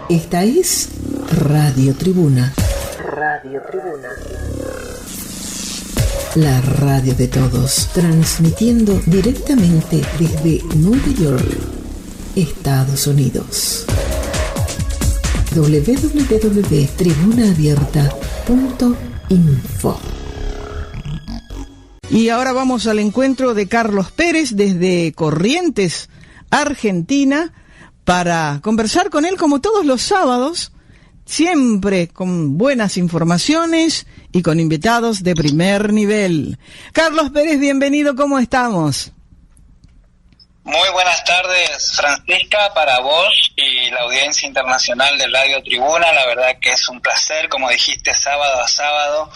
Esta es Radio Tribuna. Radio Tribuna. La radio de todos, transmitiendo directamente desde Nueva York, Estados Unidos. www.tribunaabierta.info. Y ahora vamos al encuentro de Carlos Pérez desde Corrientes, Argentina, para conversar con él como todos los sábados, siempre con buenas informaciones y con invitados de primer nivel. Carlos Pérez, bienvenido, ¿cómo estamos? Muy buenas tardes, Francisca, para vos y la audiencia internacional de Radio Tribuna. La verdad que es un placer, como dijiste, sábado a sábado,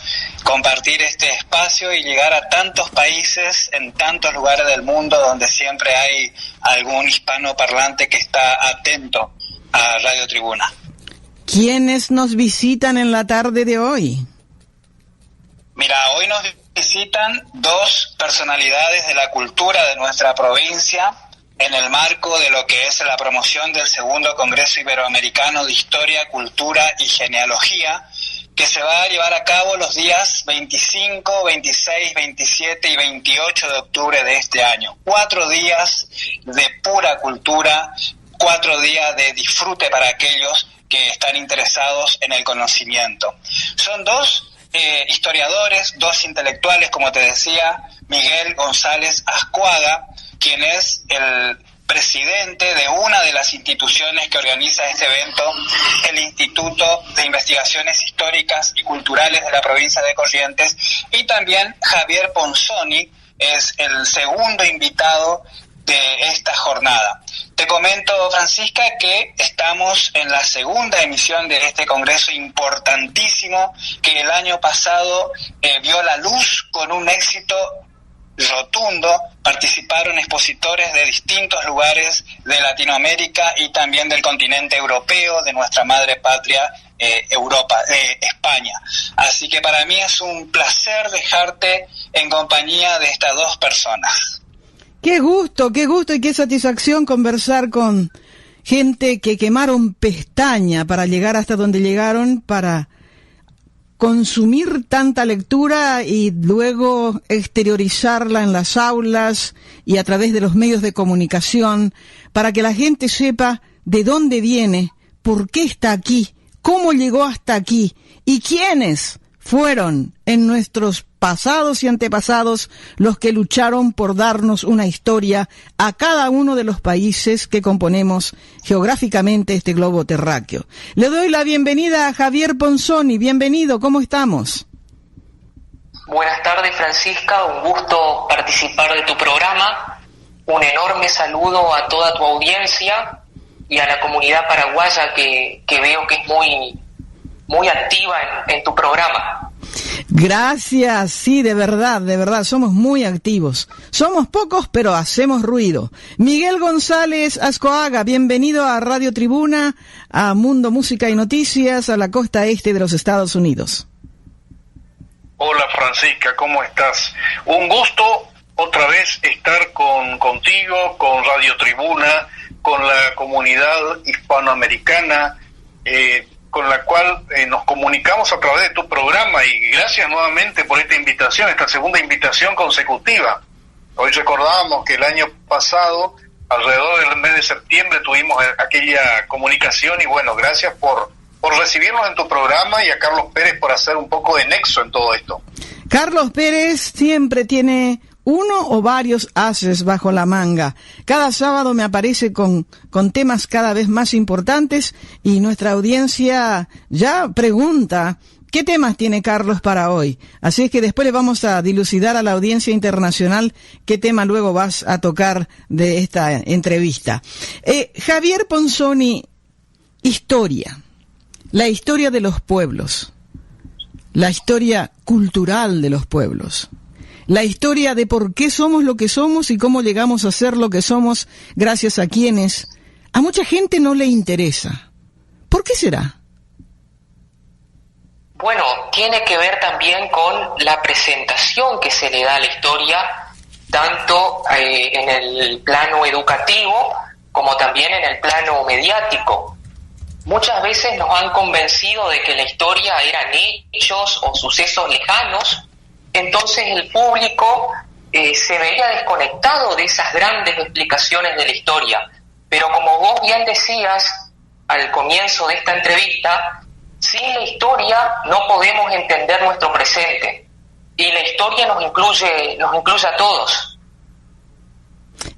compartir este espacio y llegar a tantos países, en tantos lugares del mundo, donde siempre hay algún hispanoparlante que está atento a Radio Tribuna. ¿Quiénes nos visitan en la tarde de hoy? Mira, hoy nos visitan dos personalidades de la cultura de nuestra provincia en el marco de lo que es la promoción del segundo Congreso Iberoamericano de Historia, Cultura y Genealogía, que se va a llevar a cabo los días 25, 26, 27 y 28 de octubre de este año. 4 días de pura cultura, 4 días de disfrute para aquellos que están interesados en el conocimiento. Son dos historiadores, dos intelectuales, como te decía, Miguel González Ascuaga, quien es el presidente de una de las instituciones que organiza este evento, el Instituto de Investigaciones Históricas y Culturales de la provincia de Corrientes, y también Javier Ponzoni es el segundo invitado de esta jornada. Te comento, Francisca, que estamos en la segunda emisión de este congreso importantísimo que el año pasado vio la luz con un éxito rotundo. Participaron expositores de distintos lugares de Latinoamérica y también del continente europeo, de nuestra madre patria, Europa, España. Así que para mí es un placer dejarte en compañía de estas dos personas. Qué gusto y qué satisfacción conversar con gente que quemaron pestaña para llegar hasta donde llegaron, para consumir tanta lectura y luego exteriorizarla en las aulas y a través de los medios de comunicación, para que la gente sepa de dónde viene, por qué está aquí, cómo llegó hasta aquí y quiénes fueron en nuestros pasados y antepasados los que lucharon por darnos una historia a cada uno de los países que componemos geográficamente este globo terráqueo. Le doy la bienvenida a Javier Ponzoni. Bienvenido, ¿cómo estamos? Buenas tardes, Francisca, un gusto participar de tu programa. Un enorme saludo a toda tu audiencia y a la comunidad paraguaya que veo que es muy activa en tu programa. Gracias, sí, de verdad, somos muy activos. Somos pocos, pero hacemos ruido. Miguel González Ascuaga, bienvenido a Radio Tribuna, a Mundo Música y Noticias, a la costa este de los Estados Unidos. Hola, Francisca, ¿cómo estás? Un gusto otra vez estar contigo, con Radio Tribuna, con la comunidad hispanoamericana, con la cual nos comunicamos a través de tu programa, y gracias nuevamente por esta invitación, esta segunda invitación consecutiva. Hoy recordábamos que el año pasado, alrededor del mes de septiembre, tuvimos aquella comunicación, y bueno, gracias por recibirnos en tu programa, y a Carlos Pérez por hacer un poco de nexo en todo esto. Carlos Pérez siempre tiene uno o varios ases bajo la manga. Cada sábado me aparece con temas cada vez más importantes, y nuestra audiencia ya pregunta qué temas tiene Carlos para hoy. Así es que después le vamos a dilucidar a la audiencia internacional qué tema luego vas a tocar de esta entrevista. Javier Ponzoni, historia. La historia de los pueblos. La historia cultural de los pueblos. La historia de por qué somos lo que somos y cómo llegamos a ser lo que somos gracias a quienes a mucha gente no le interesa. ¿Por qué será? Bueno, tiene que ver también con la presentación que se le da a la historia, tanto en el plano educativo como también en el plano mediático. muchas veces nos han convencido de que la historia eran hechos o sucesos lejanos, entonces el público se veía desconectado de esas grandes explicaciones de la historia. Pero como vos bien decías al comienzo de esta entrevista, sin la historia no podemos entender nuestro presente, y la historia nos incluye a todos.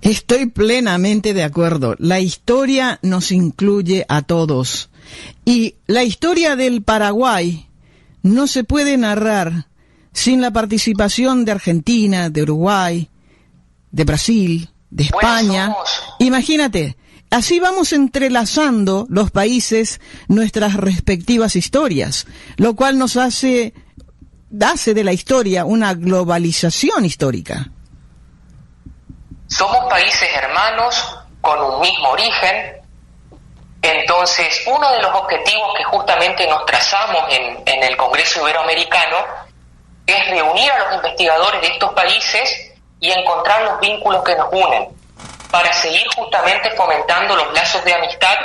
Estoy plenamente de acuerdo. La historia nos incluye a todos. Y la historia del Paraguay no se puede narrar sin la participación de Argentina, de Uruguay, de Brasil, de España. Bueno, imagínate, así vamos entrelazando los países nuestras respectivas historias, lo cual nos hace de la historia una globalización histórica. Somos países hermanos con un mismo origen. Entonces, uno de los objetivos que justamente nos trazamos en el Congreso Iberoamericano es reunir a los investigadores de estos países y encontrar los vínculos que nos unen, para seguir justamente fomentando los lazos de amistad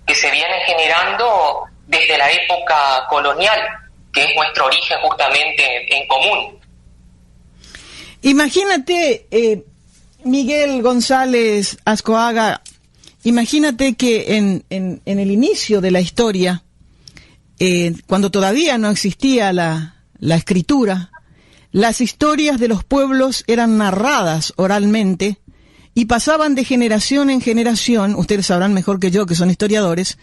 que se vienen generando desde la época colonial, que es nuestro origen justamente en común. Imagínate, Miguel González Ascoaga, imagínate que en el inicio de la historia, cuando todavía no existía la escritura, las historias de los pueblos eran narradas oralmente y pasaban de generación en generación. Ustedes sabrán mejor que yo, que son historiadores,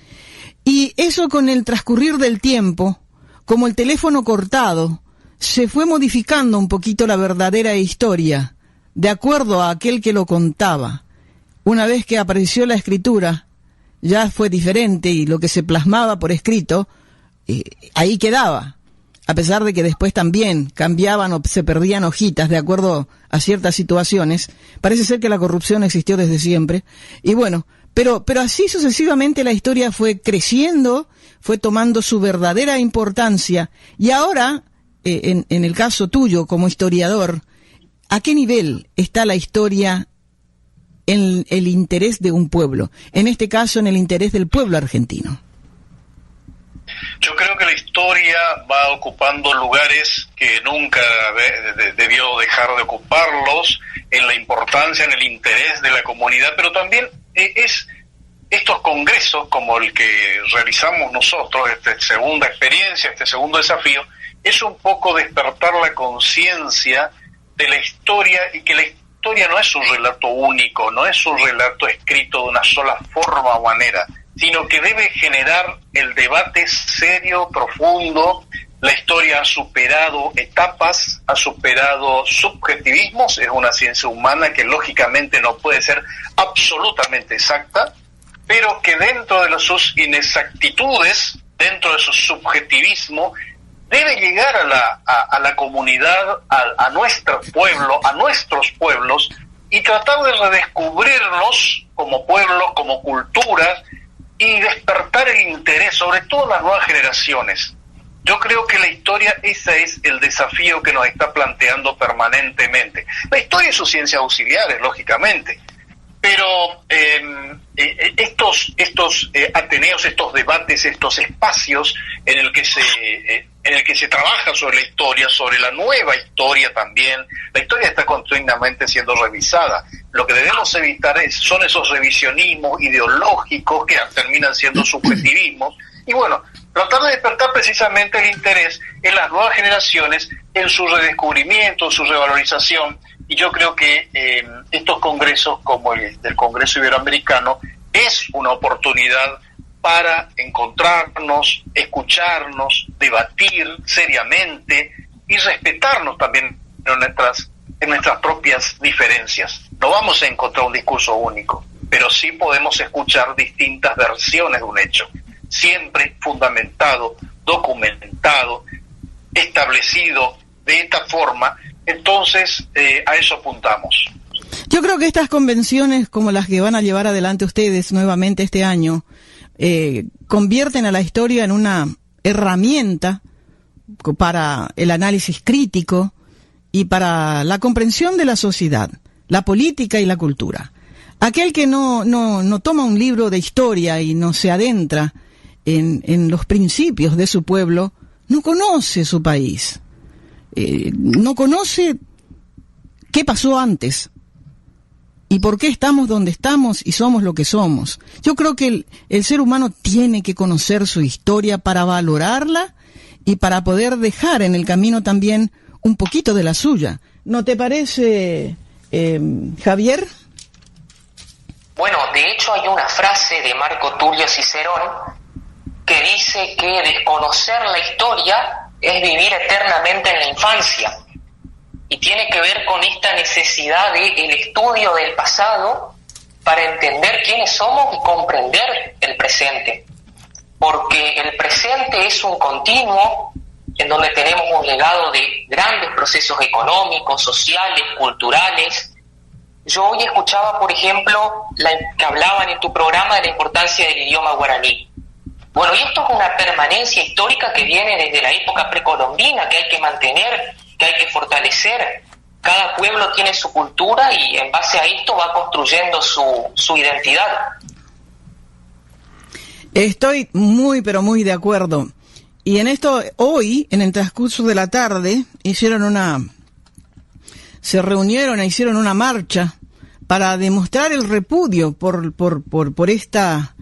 y eso con el transcurrir del tiempo, como el teléfono cortado, se fue modificando un poquito la verdadera historia, de acuerdo a aquel que lo contaba. Una vez que apareció la escritura, ya fue diferente, y lo que se plasmaba por escrito, ahí quedaba. A pesar de que después también cambiaban o se perdían hojitas de acuerdo a ciertas situaciones, parece ser que la corrupción existió desde siempre. Y bueno, pero así sucesivamente la historia fue creciendo, fue tomando su verdadera importancia. Y ahora, en el caso tuyo como historiador, ¿a qué nivel está la historia en el interés de un pueblo? En este caso, en el interés del pueblo argentino. Yo creo que la historia va ocupando lugares que nunca debió dejar de ocuparlos, en la importancia, en el interés de la comunidad, pero también es estos congresos como el que realizamos nosotros, esta segunda experiencia, este segundo desafío, es un poco despertar la conciencia de la historia, y que la historia no es un relato único, no es un relato escrito de una sola forma o manera, sino que debe generar el debate serio, profundo. La historia ha superado etapas, ha superado subjetivismos, es una ciencia humana que lógicamente no puede ser absolutamente exacta, pero que dentro de sus inexactitudes, dentro de su subjetivismo, debe llegar a la comunidad, a nuestro pueblo, a nuestros pueblos, y tratar de redescubrirnos como pueblos, como culturas, y despertar el interés, sobre todo en las nuevas generaciones. Yo creo que la historia, ese es el desafío que nos está planteando permanentemente. La historia y sus ciencias auxiliares, lógicamente, pero estos ateneos, estos debates, estos espacios en el que se trabaja sobre la historia, sobre la nueva historia también. La historia está continuamente siendo revisada. Lo que debemos evitar son esos revisionismos ideológicos que terminan siendo subjetivismos. Y bueno, tratar de despertar precisamente el interés en las nuevas generaciones, en su redescubrimiento, en su revalorización. Y yo creo que estos congresos, como el del Congreso Iberoamericano, es una oportunidad para encontrarnos, escucharnos, debatir seriamente y respetarnos también en nuestras propias diferencias. No vamos a encontrar un discurso único, pero sí podemos escuchar distintas versiones de un hecho, siempre fundamentado, documentado, establecido de esta forma. Entonces, a eso apuntamos. Yo creo que estas convenciones, como las que van a llevar adelante ustedes nuevamente este año, convierten a la historia en una herramienta para el análisis crítico y para la comprensión de la sociedad, la política y la cultura. Aquel que no toma un libro de historia y no se adentra en los principios de su pueblo, no conoce su país, no conoce qué pasó antes y por qué estamos donde estamos y somos lo que somos. Yo creo que el ser humano tiene que conocer su historia para valorarla y para poder dejar en el camino también un poquito de la suya. ¿No te parece, Javier? Bueno, de hecho hay una frase de Marco Tulio Cicerón que dice que desconocer la historia es vivir eternamente en la infancia, y tiene que ver con esta necesidad del estudio del pasado para entender quiénes somos y comprender el presente, porque el presente es un continuo en donde tenemos un legado de grandes procesos económicos, sociales, culturales. Yo hoy escuchaba, por ejemplo, que hablaban en tu programa de la importancia del idioma guaraní. Bueno, y esto es una permanencia histórica que viene desde la época precolombina, que hay que mantener, que hay que fortalecer. Cada pueblo tiene su cultura y en base a esto va construyendo su identidad. Estoy muy, pero muy de acuerdo. Y en esto, hoy, en el transcurso de la tarde, se reunieron e hicieron una marcha para demostrar el repudio por esta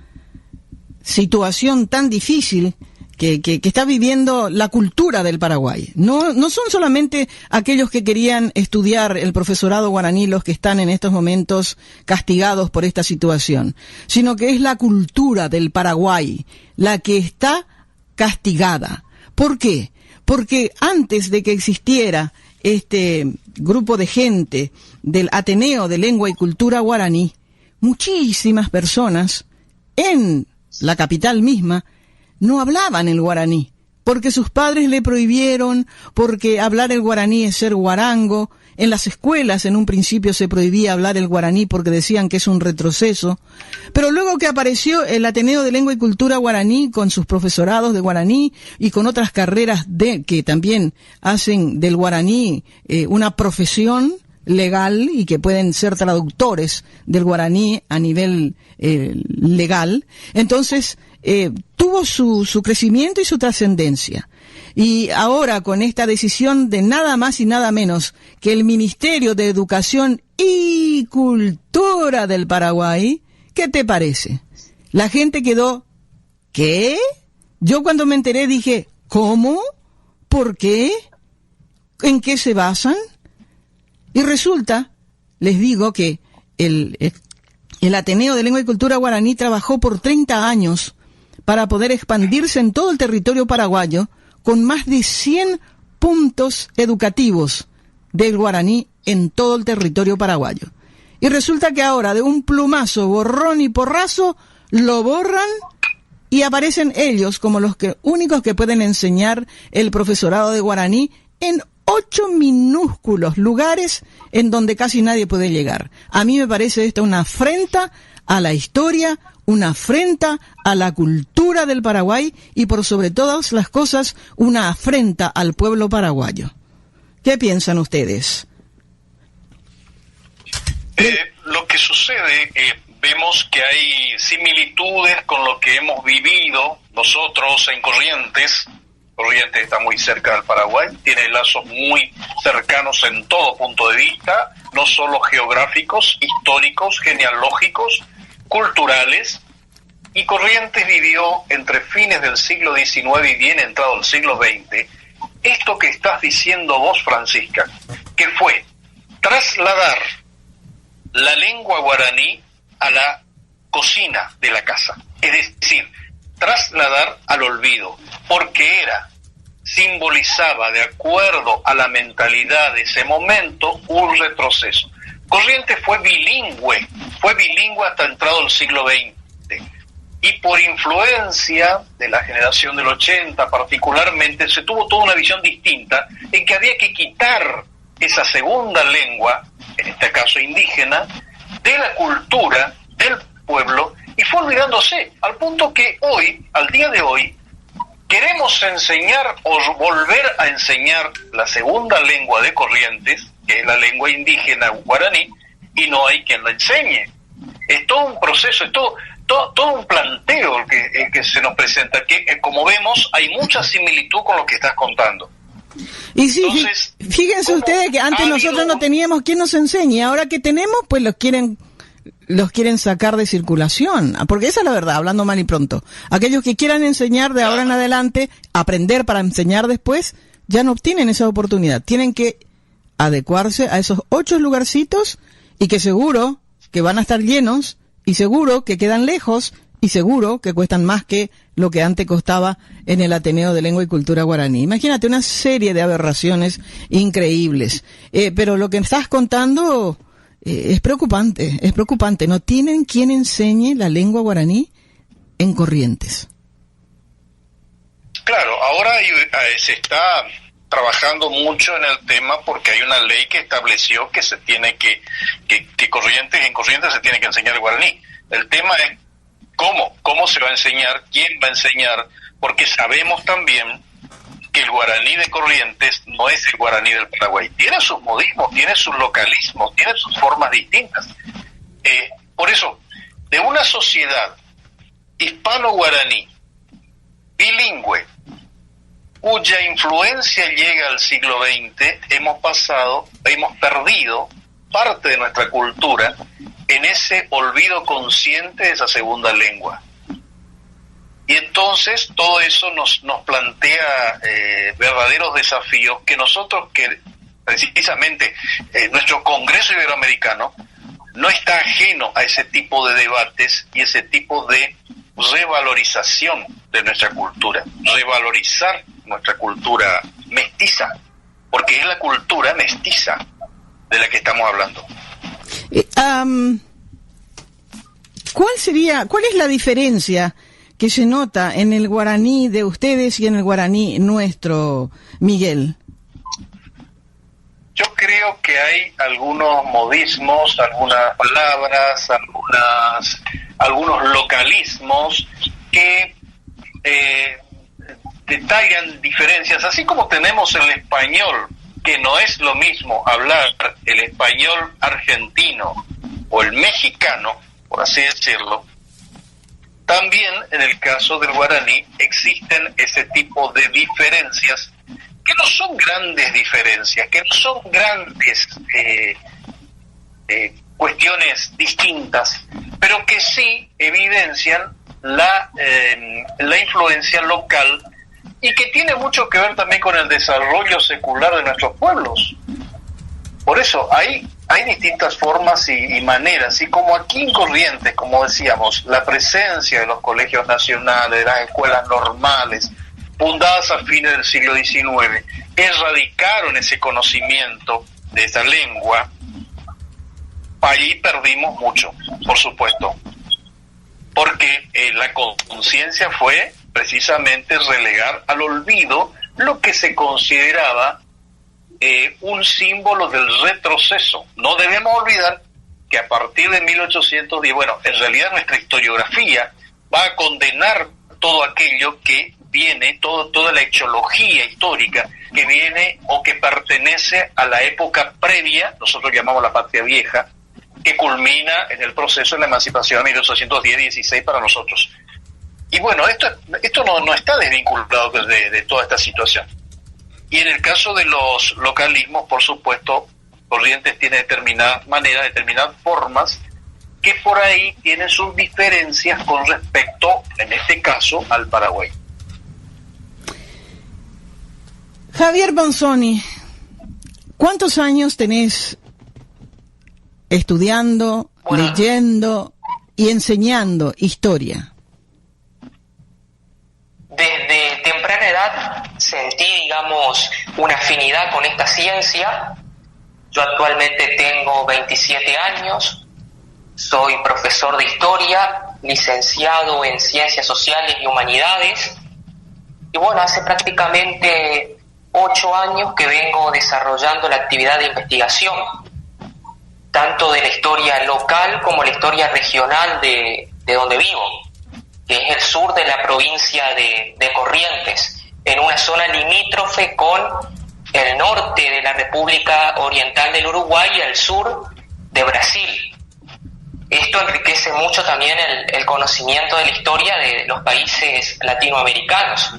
situación tan difícil que está viviendo la cultura del Paraguay. No son solamente aquellos que querían estudiar el profesorado guaraní los que están en estos momentos castigados por esta situación, sino que es la cultura del Paraguay la que está castigada. ¿Por qué? Porque antes de que existiera este grupo de gente del Ateneo de Lengua y Cultura Guaraní, muchísimas personas en la capital misma no hablaban el guaraní, porque sus padres le prohibieron, porque hablar el guaraní es ser guarango. En las escuelas en un principio se prohibía hablar el guaraní porque decían que es un retroceso, pero luego que apareció el Ateneo de Lengua y Cultura Guaraní con sus profesorados de guaraní y con otras carreras que también hacen del guaraní una profesión legal y que pueden ser traductores del guaraní a nivel legal, entonces tuvo su crecimiento y su trascendencia. Y ahora con esta decisión de nada más y nada menos que el Ministerio de Educación y Cultura del Paraguay, ¿qué te parece? La gente quedó, ¿qué? Yo cuando me enteré dije, ¿cómo? ¿Por qué? ¿En qué se basan? Y resulta, les digo que el Ateneo de Lengua y Cultura Guaraní trabajó por 30 años para poder expandirse en todo el territorio paraguayo con más de 100 puntos educativos del guaraní en todo el territorio paraguayo. Y resulta que ahora, de un plumazo, borrón y porrazo, lo borran y aparecen ellos como los únicos que pueden enseñar el profesorado de guaraní en 8 minúsculos lugares en donde casi nadie puede llegar. A mí me parece esto una afrenta a la historia, una afrenta a la cultura del Paraguay y por sobre todas las cosas una afrenta al pueblo paraguayo. ¿Qué piensan ustedes? Lo que sucede, vemos que hay similitudes con lo que hemos vivido nosotros en Corrientes. Corrientes está muy cerca del Paraguay, tiene lazos muy cercanos en todo punto de vista, no solo geográficos, históricos, genealógicos, culturales, y Corrientes vivió entre fines del siglo XIX y bien entrado el siglo XX, esto que estás diciendo vos, Francisca, que fue trasladar la lengua guaraní a la cocina de la casa, es decir, trasladar al olvido, porque simbolizaba, de acuerdo a la mentalidad de ese momento, un retroceso. Corrientes fue bilingüe hasta entrado el siglo XX, y por influencia de la generación del 80 particularmente, se tuvo toda una visión distinta en que había que quitar esa segunda lengua, en este caso indígena, de la cultura del pueblo, y fue olvidándose, al punto que hoy, al día de hoy, queremos enseñar o volver a enseñar la segunda lengua de Corrientes, que es la lengua indígena guaraní, y no hay quien la enseñe. Es todo un proceso, es todo un planteo el que que se nos presenta, que como vemos hay mucha similitud con lo que estás contando. Y sí, Entonces, fíjense ustedes que antes nosotros no teníamos quien nos enseñe, ahora que tenemos, pues los quieren sacar de circulación, porque esa es la verdad, hablando mal y pronto. Aquellos que quieran enseñar de ahora en adelante, aprender para enseñar después, ya no obtienen esa oportunidad. Tienen que adecuarse a esos 8 lugarcitos y que seguro que van a estar llenos y seguro que quedan lejos y seguro que cuestan más que lo que antes costaba en el Ateneo de Lengua y Cultura Guaraní. Imagínate una serie de aberraciones increíbles. Pero lo que estás contando es preocupante. No tienen quien enseñe la lengua guaraní en Corrientes. Claro, ahora se está trabajando mucho en el tema porque hay una ley que estableció que se tiene que en Corrientes se tiene que enseñar el guaraní. El tema es cómo se va a enseñar, quién va a enseñar, porque sabemos también que el guaraní de Corrientes no es el guaraní del Paraguay. Tiene sus modismos, tiene sus localismos, tiene sus formas distintas. Por eso, de una sociedad hispano-guaraní, bilingüe, cuya influencia llega al siglo XX, hemos perdido parte de nuestra cultura en ese olvido consciente de esa segunda lengua. Y entonces todo eso nos plantea verdaderos desafíos que nosotros, que precisamente nuestro Congreso Iberoamericano no está ajeno a ese tipo de debates y ese tipo de revalorización de nuestra cultura, revalorizar nuestra cultura mestiza, porque es la cultura mestiza de la que estamos hablando. ¿Cuál es la diferencia que se nota en el guaraní de ustedes y en el guaraní nuestro, Miguel? Yo creo que hay algunos modismos, algunas palabras, algunos localismos que detallan diferencias, así como tenemos el español, que no es lo mismo hablar el español argentino o el mexicano, por así decirlo. También en el caso del guaraní existen ese tipo de diferencias que no son grandes diferencias, que no son grandes cuestiones distintas, pero que sí evidencian la influencia local y que tiene mucho que ver también con el desarrollo secular de nuestros pueblos. Por eso hay distintas formas y maneras, y como aquí en Corrientes, como decíamos, la presencia de los colegios nacionales, de las escuelas normales, fundadas a fines del siglo XIX, erradicaron ese conocimiento de esa lengua, allí perdimos mucho, por supuesto, porque la conciencia fue precisamente relegar al olvido lo que se consideraba un símbolo del retroceso. No debemos olvidar que a partir de 1810, en realidad nuestra historiografía va a condenar todo aquello que viene, toda la etiología histórica que viene o que pertenece a la época previa, nosotros llamamos la Patria Vieja, que culmina en el proceso de la emancipación de 1810-16 para nosotros. Y bueno, esto no está desvinculado de toda esta situación. Y en el caso de los localismos, por supuesto, Corrientes tiene determinadas maneras, determinadas formas, que por ahí tienen sus diferencias con respecto, en este caso, al Paraguay. Javier Bonzoni, ¿cuántos años tenés estudiando, leyendo y enseñando historia? Desde temprana edad sentí, una afinidad con esta ciencia. Yo actualmente tengo 27 años, soy profesor de historia, licenciado en Ciencias Sociales y Humanidades, y hace prácticamente 8 años que vengo desarrollando la actividad de investigación, tanto de la historia local como la historia regional de donde vivo, que es el sur de la provincia de Corrientes, en una zona limítrofe con el norte de la República Oriental del Uruguay y el sur de Brasil. esto enriquece mucho también el conocimiento de la historia de los países latinoamericanos.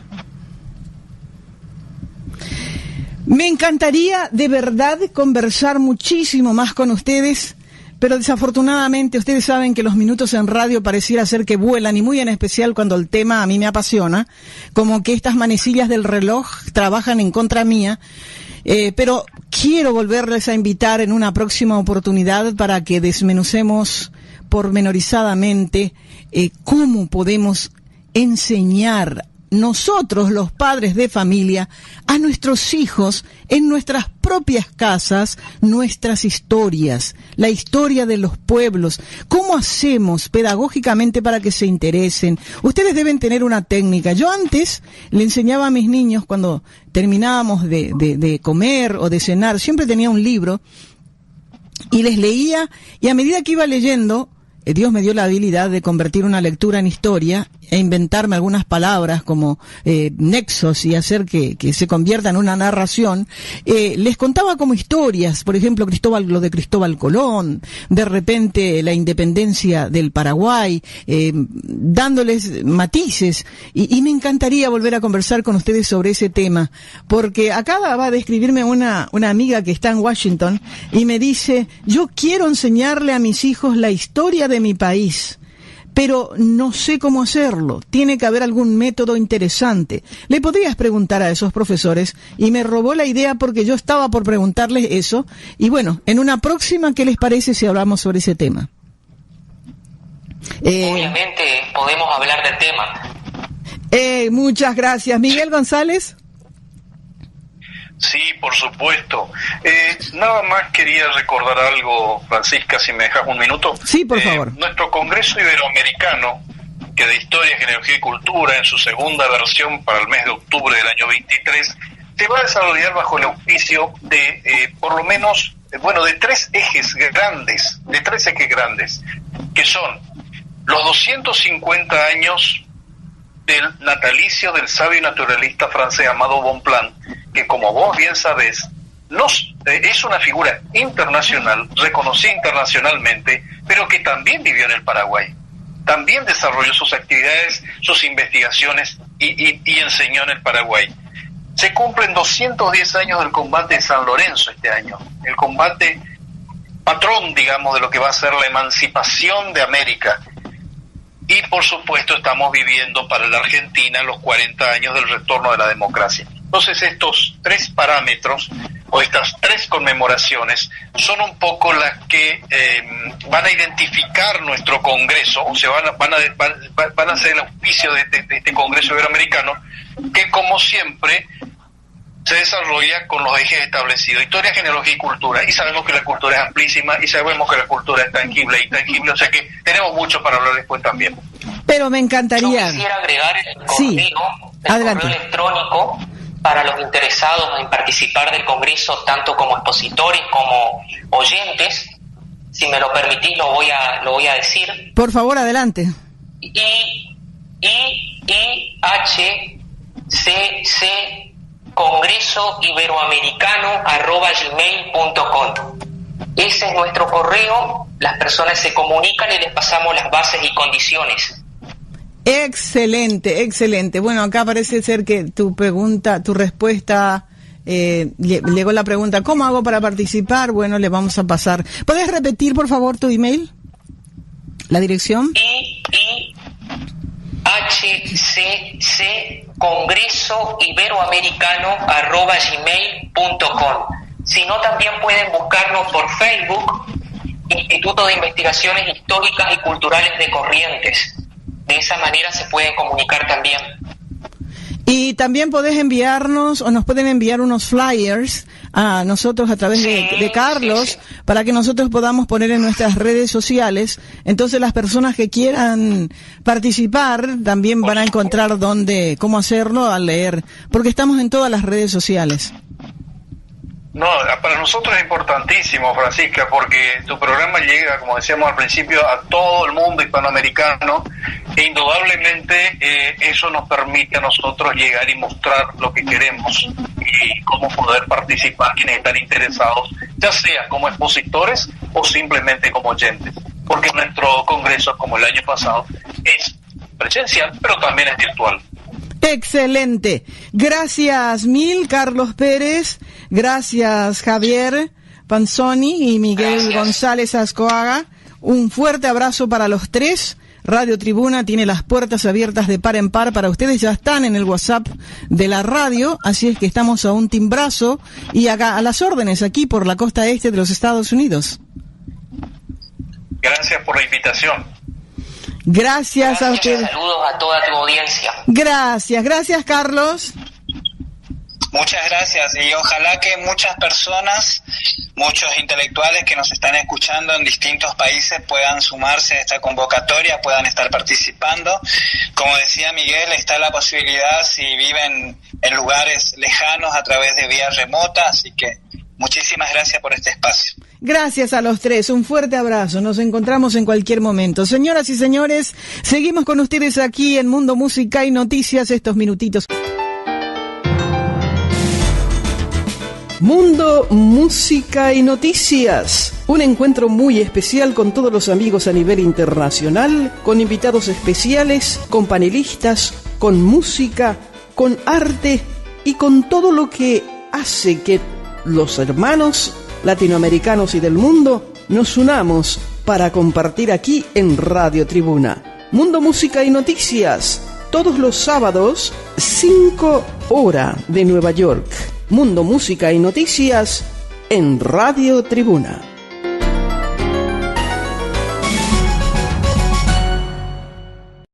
Me encantaría de verdad conversar muchísimo más con ustedes, pero desafortunadamente ustedes saben que los minutos en radio pareciera ser que vuelan, y muy en especial cuando el tema a mí me apasiona, como que estas manecillas del reloj trabajan en contra mía, pero quiero volverles a invitar en una próxima oportunidad para que desmenucemos pormenorizadamente cómo podemos enseñar nosotros, los padres de familia, a nuestros hijos en nuestras propias casas, nuestras historias, la historia de los pueblos. ¿Cómo hacemos pedagógicamente para que se interesen? Ustedes deben tener una técnica. Yo antes le enseñaba a mis niños, cuando terminábamos de comer o de cenar, siempre tenía un libro y les leía, y a medida que iba leyendo, Dios me dio la habilidad de convertir una lectura en historia e inventarme algunas palabras como nexos y hacer que se convierta en una narración. Les contaba como historias, por ejemplo, lo de Cristóbal Colón, de repente la independencia del Paraguay, dándoles matices, y me encantaría volver a conversar con ustedes sobre ese tema, porque acaba de escribirme una amiga que está en Washington y me dice: yo quiero enseñarle a mis hijos la historia de mi país, pero no sé cómo hacerlo. Tiene que haber algún método interesante. Le podrías preguntar a esos profesores, y me robó la idea porque yo estaba por preguntarles eso. Y bueno, en una próxima, ¿qué les parece si hablamos sobre ese tema? Obviamente podemos hablar del tema. Muchas gracias. Miguel González. Sí, por supuesto. Nada más quería recordar algo, Francisca, si me dejas un minuto. Sí, por favor. Nuestro Congreso Iberoamericano, que de Historia, Genealogía y Cultura, en su segunda versión para el mes de octubre del año 23, se va a desarrollar bajo el auspicio de, por lo menos, de tres ejes grandes, que son los 250 años del natalicio del sabio y naturalista francés Amado Bonpland, que, como vos bien sabés, es una figura internacional, reconocida internacionalmente, pero que también vivió en el Paraguay, también desarrolló sus actividades, sus investigaciones y enseñó en el Paraguay. Se cumplen 210 años del combate de San Lorenzo este año, el combate patrón, digamos, de lo que va a ser la emancipación de América. Y, por supuesto, estamos viviendo para la Argentina los 40 años del retorno de la democracia. Entonces, estos tres parámetros, o estas tres conmemoraciones, son un poco las que van a identificar nuestro Congreso, o sea, van a ser el auspicio de este Congreso Iberoamericano, que, como siempre, se desarrolla con los ejes establecidos: historia, genealogía y cultura. Y sabemos que la cultura es amplísima, y sabemos que la cultura es tangible e intangible, o sea que tenemos mucho para hablar después también. Pero me encantaría... Yo quisiera agregar el correo, sí, correo electrónico para los interesados en participar del Congreso, tanto como expositores como oyentes. Si me lo permitís, lo voy a decir. Por favor, adelante. congresoiberoamericano@gmail.com. Ese es nuestro correo. Las personas se comunican y les pasamos las bases y condiciones. Excelente, excelente. Bueno, acá parece ser que tu respuesta, llegó la pregunta: ¿cómo hago para participar? Bueno, le vamos a pasar. ¿Puedes repetir, por favor, tu email? ¿La dirección? congresoiberoamericano@gmail.com. Si no, también pueden buscarnos por Facebook, Instituto de Investigaciones Históricas y Culturales de Corrientes. De esa manera se pueden comunicar también. Y también podés enviarnos, o nos pueden enviar unos flyers a nosotros a través de Carlos, para que nosotros podamos poner en nuestras redes sociales. Entonces las personas que quieran participar también van a encontrar cómo hacerlo al leer, porque estamos en todas las redes sociales. No, para nosotros es importantísimo, Francisca, porque tu programa llega, como decíamos al principio, a todo el mundo hispanoamericano, e indudablemente eso nos permite a nosotros llegar y mostrar lo que queremos y cómo poder participar quienes están interesados, ya sea como expositores o simplemente como oyentes. porque nuestro congreso, como el año pasado, es presencial, pero también es virtual. Excelente. Gracias mil, Carlos Pérez. Gracias, Javier Panzoni y Miguel González Ascoaga. Un fuerte abrazo para los tres. Radio Tribuna tiene las puertas abiertas de par en par para ustedes. Ya están en el WhatsApp de la radio, así es que estamos a un timbrazo y acá a las órdenes, aquí por la costa este de los Estados Unidos. Gracias por la invitación. Gracias a ustedes. Saludos a toda tu audiencia. Gracias, Carlos. Muchas gracias, y ojalá que muchas personas, muchos intelectuales que nos están escuchando en distintos países puedan sumarse a esta convocatoria, puedan estar participando. Como decía Miguel, está la posibilidad si viven en lugares lejanos a través de vía remota, así que muchísimas gracias por este espacio. Gracias a los tres, un fuerte abrazo, nos encontramos en cualquier momento. Señoras y señores, seguimos con ustedes aquí en Mundo Música y Noticias, estos minutitos. Mundo Música y Noticias, un encuentro muy especial con todos los amigos a nivel internacional, con invitados especiales, con panelistas, con música, con arte y con todo lo que hace que los hermanos latinoamericanos y del mundo nos unamos para compartir aquí en Radio Tribuna. Mundo Música y Noticias, todos los sábados, 5 horas de Nueva York. Mundo Música y Noticias en Radio Tribuna.